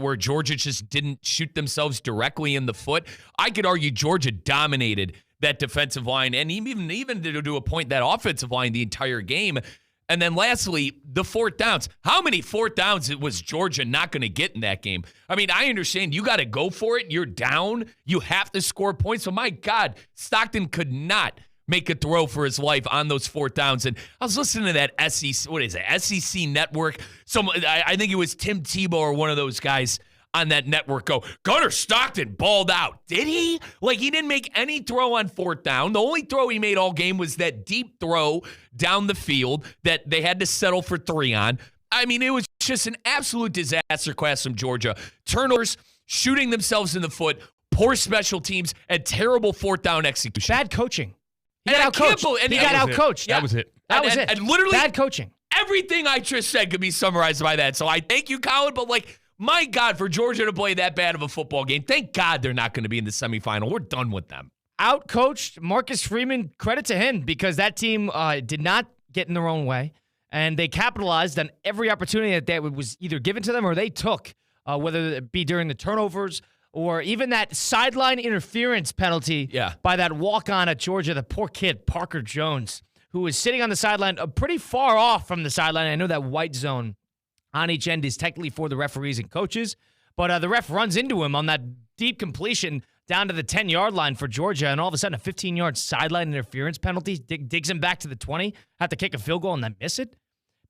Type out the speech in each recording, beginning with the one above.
where Georgia just didn't shoot themselves directly in the foot. I could argue Georgia dominated that defensive line and even to a point that offensive line the entire game. And then lastly, the fourth downs. How many fourth downs was Georgia not going to get in that game? I mean, I understand you got to go for it. You're down. You have to score points. So, my God, Stockton could not make a throw for his life on those fourth downs. And I was listening to that SEC Network. I think it was Tim Tebow or one of those guys on that network go, Gunnar Stockton balled out. Did he? Like, he didn't make any throw on fourth down. The only throw he made all game was that deep throw down the field that they had to settle for 3 on. I mean, it was just an absolute disaster class from Georgia. Turnovers, shooting themselves in the foot, poor special teams, and terrible fourth down execution. Bad coaching. He got outcoached. Yeah. That was it. And literally, bad coaching. Everything I just said could be summarized by that. So I thank you, Colin, but my God, for Georgia to play that bad of a football game, thank God they're not going to be in the semifinal. We're done with them. Outcoached Marcus Freeman, credit to him, because that team did not get in their own way, and they capitalized on every opportunity that was either given to them or they took, whether it be during the turnovers or even that sideline interference penalty by that walk-on at Georgia, the poor kid, Parker Jones, who was sitting on the sideline pretty far off from the sideline. I know that white zone on each end is technically for the referees and coaches, but the ref runs into him on that deep completion down to the 10-yard line for Georgia, and all of a sudden a 15-yard sideline interference penalty digs him back to the 20, have to kick a field goal and then miss it.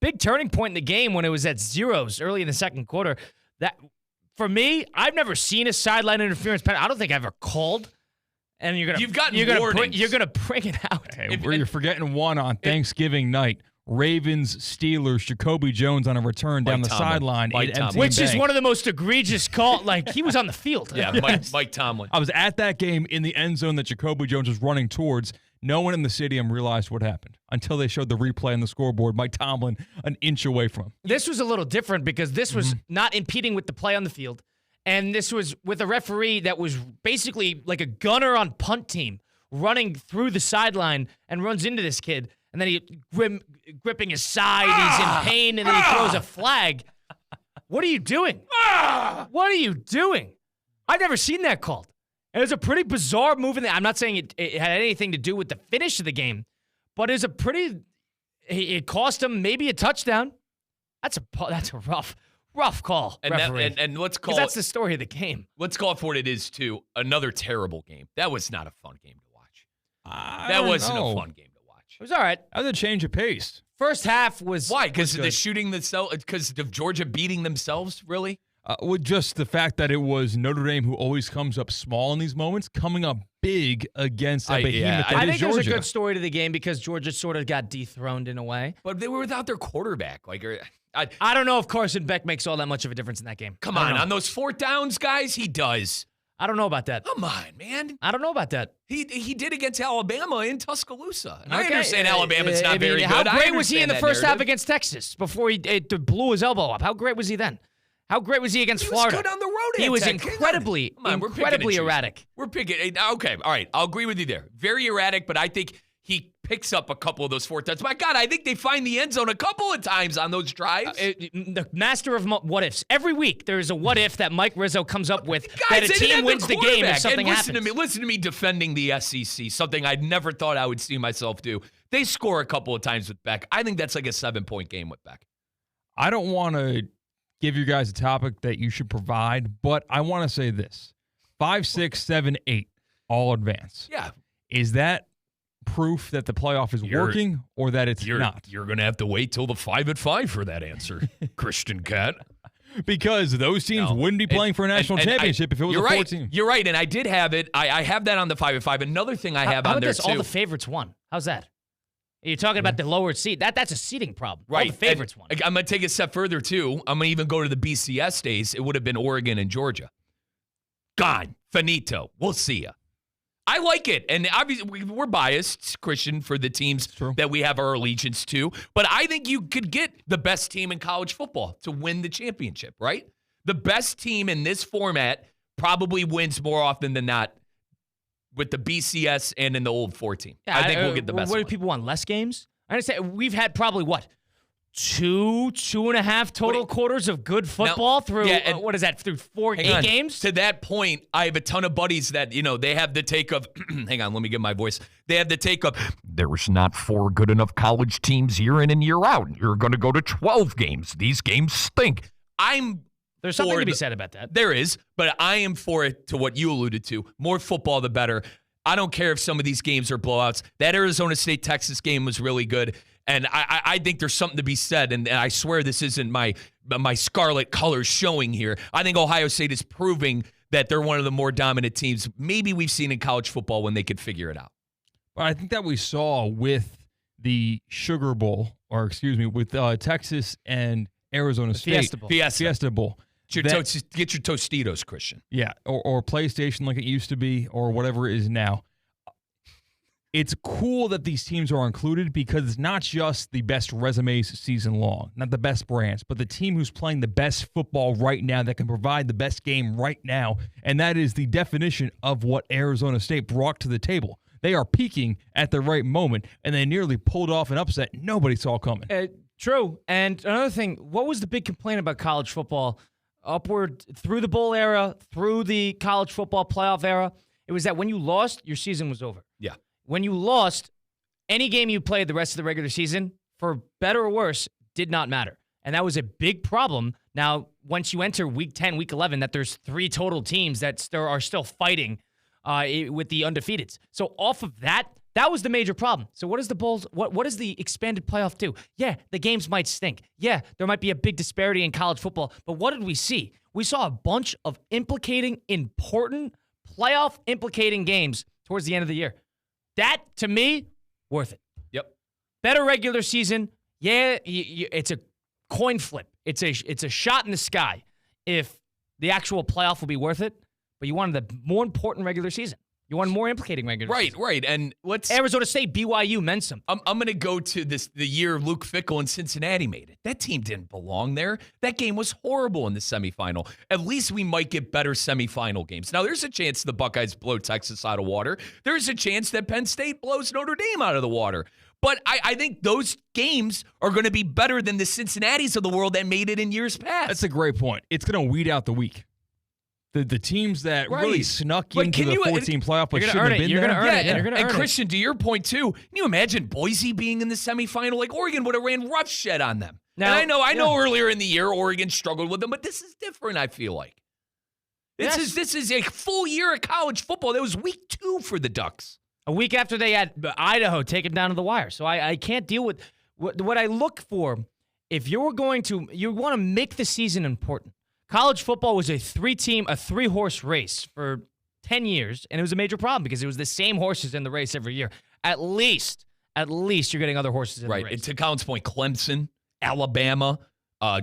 Big turning point in the game when it was at zeros early in the second quarter. That, for me, I've never seen a sideline interference penalty. I don't think I've ever called. And you're gonna bring it out. Hey, you're forgetting one on Thanksgiving night. Ravens, Steelers, Jacoby Jones on a return down the sideline. Which is one of the most egregious calls. Like, he was on the field. Yeah, Mike Tomlin. I was at that game in the end zone that Jacoby Jones was running towards. No one in the stadium realized what happened until they showed the replay on the scoreboard. Mike Tomlin an inch away from him. This was a little different because this was not impeding with the play on the field. And this was with a referee that was basically like a gunner on punt team running through the sideline and runs into this kid. And then he gripping his side. He's in pain, and then he throws a flag. What are you doing? What are you doing? I've never seen that called. And it was a pretty bizarre move. I'm not saying it had anything to do with the finish of the game, but it was it cost him maybe a touchdown. That's a rough call, referee. And let's call that's the story of the game. Let's call it for what it is, too. Another terrible game. That was not a fun game to watch. That wasn't a fun game to watch. It was all right. That was a change of pace. First half was... Why? Because of the shooting because of Georgia beating themselves, really? With just the fact that it was Notre Dame, who always comes up small in these moments, coming up big against a behemoth that I is think Georgia. there's a good story to the game because Georgia sort of got dethroned in a way. But they were without their quarterback. I don't know if Carson Beck makes all that much of a difference in that game. Come on those fourth downs, guys, he does. I don't know about that. Come on, man. I don't know about that. He did against Alabama in Tuscaloosa. And I understand Alabama's not very good. How great was he in the first half against Texas before he blew his elbow up? How great was he then? How great was he against Florida? He was good on the road. He was incredibly erratic. We're picking. Okay, all right. I'll agree with you there. Very erratic, but I think he picks up a couple of those fourth downs. My God, I think they find the end zone a couple of times on those drives. The master of what ifs. Every week there's a what if that Mike Rizzo comes up with that a team wins the game if something happens. Listen to me defending the SEC, something I never thought I would see myself do. They score a couple of times with Beck. I think that's like a 7-point game with Beck. I don't want to give you guys a topic that you should provide, but I want to say this. 5, 6, 7, 8, all advance. Yeah. Is that proof that the playoff is working or that it's not? You're going to have to wait till the 5-5 for that answer, Christian Cat. Because those teams wouldn't be playing for a national championship if it was a 4-team. You're right, and I did have it. I have that on the 5-5. Another thing I have on there, too. All the favorites won. How's that? You're talking about the lower seed. That's a seeding problem. Right. All the favorites won. I'm going to take it a step further, too. I'm going to even go to the BCS days. It would have been Oregon and Georgia. Gone. Finito. We'll see ya. I like it. And obviously, we're biased, Christian, for the teams that we have our allegiance to. But I think you could get the best team in college football to win the championship, right? The best team in this format probably wins more often than not with the BCS and in the old 4 team. Yeah, I think we'll get the best What one. do people want, less games? I understand. We've had probably, two and a half total quarters of good football through, what is that, through 8 games? To that point, I have a ton of buddies that, they have the take of, hang on, let me get my voice. They have the take of, there's not 4 good enough college teams year in and year out. You're going to go to 12 games. These games stink. There's something to be said about that. There is, but I am for it, to what you alluded to. More football, the better. I don't care if some of these games are blowouts. That Arizona State-Texas game was really good. And I think there's something to be said, and I swear this isn't my scarlet colors showing here. I think Ohio State is proving that they're one of the more dominant teams maybe we've seen in college football when they could figure it out. But I think that we saw with the Sugar Bowl, with Texas and Arizona State. Fiesta Bowl. Get your Tostitos, Christian. Yeah, or PlayStation like it used to be, or whatever it is now. It's cool that these teams are included because it's not just the best resumes season long, not the best brands, but the team who's playing the best football right now that can provide the best game right now. And that is the definition of what Arizona State brought to the table. They are peaking at the right moment, and they nearly pulled off an upset nobody saw coming. True. And another thing, what was the big complaint about college football upward through the bowl era, through the college football playoff era? It was that when you lost, your season was over. Yeah. When you lost, any game you played the rest of the regular season, for better or worse, did not matter. And that was a big problem. Now, once you enter week 10, week 11, that there's 3 total teams that are still fighting with the undefeateds. So off of that was the major problem. So what does the Bulls, what does the expanded playoff do? Yeah, the games might stink. Yeah, there might be a big disparity in college football. But what did we see? We saw a bunch of important playoff implicating games towards the end of the year. That, to me, worth it. Yep. Better regular season. Yeah, it's a coin flip. It's a shot in the sky if the actual playoff will be worth it. But you wanted the more important regular season. You want more implicating regular season. Right. And Arizona State, BYU meant something. I'm going to go to the year Luke Fickell and Cincinnati made it. That team didn't belong there. That game was horrible in the semifinal. At least we might get better semifinal games. Now, there's a chance the Buckeyes blow Texas out of water. There's a chance that Penn State blows Notre Dame out of the water. But I think those games are going to be better than the Cincinnatis of the world that made it in years past. That's a great point. It's going to weed out the weak. The teams that really snuck into the 14 playoff but shouldn't have been there. You're going to earn it. You're going to earn it. And Christian, to your point too, can you imagine Boise being in the semifinal? Like Oregon would have ran roughshed on them. Now, and I know earlier in the year Oregon struggled with them, but this is different, I feel like. This is a full year of college football. That was week 2 for the Ducks. A week after they had Idaho take them down to the wire. So I can't deal with what I look for. If you want to make the season important. College football was a 3-horse race for 10 years, and it was a major problem because it was the same horses in the race every year. At least you're getting other horses in the race. Right. To Colin's point, Clemson, Alabama,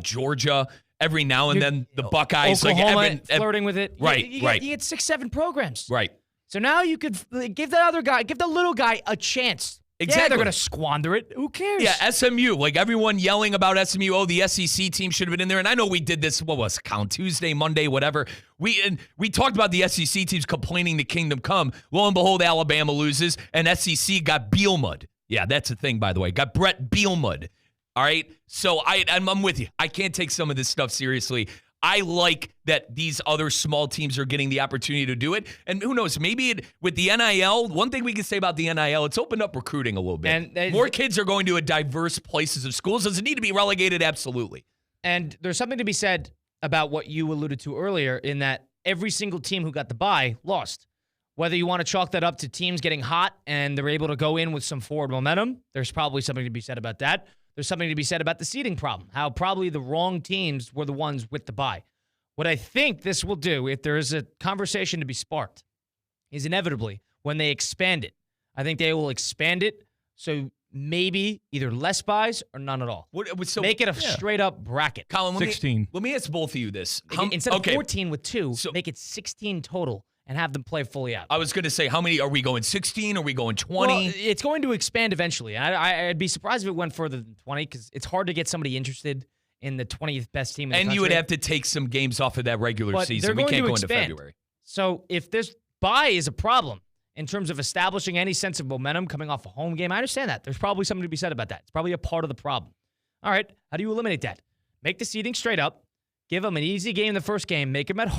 Georgia, every now and then the Buckeyes. Oklahoma flirting with it. Right, You right. You get 6-7 programs. Right. So now you could give the little guy a chance. Exactly. Yeah, they're going to squander it. Who cares? Yeah, SMU. Like everyone yelling about SMU. Oh, the SEC team should have been in there. And I know we did this, Tuesday, Monday, whatever. We talked about the SEC teams complaining to Kingdom Come. Lo and behold, Alabama loses, and SEC got Bielmud. Yeah, that's a thing, by the way. Got Brett Bielmud. All right? So I'm with you. I can't take some of this stuff seriously. I like that these other small teams are getting the opportunity to do it. And who knows, maybe with the NIL, one thing we can say about the NIL, it's opened up recruiting a little bit. And more kids are going to a diverse places of schools. Does it need to be relegated? Absolutely. And there's something to be said about what you alluded to earlier in that every single team who got the bye lost. Whether you want to chalk that up to teams getting hot and they're able to go in with some forward momentum, there's probably something to be said about that. There's something to be said about the seeding problem, how probably the wrong teams were the ones with the bye. What I think this will do, if there is a conversation to be sparked, is inevitably when they expand it. I think they will expand it so maybe either less buys or none at all. So make it a straight-up bracket. Colin, 16. Let me ask both of you this. Instead of 14 with 2, make it 16 total and have them play fully out. I was going to say, how many are we going? 16? Are we going 20? Well, it's going to expand eventually. I'd be surprised if it went further than 20 because it's hard to get somebody interested in the 20th best team in the country. And you would have to take some games off of that regular season. We can't go into February. So if this bye is a problem in terms of establishing any sense of momentum coming off a home game, I understand that. There's probably something to be said about that. It's probably a part of the problem. All right, how do you eliminate that? Make the seeding straight up. Give them an easy game the first game. Make them at home.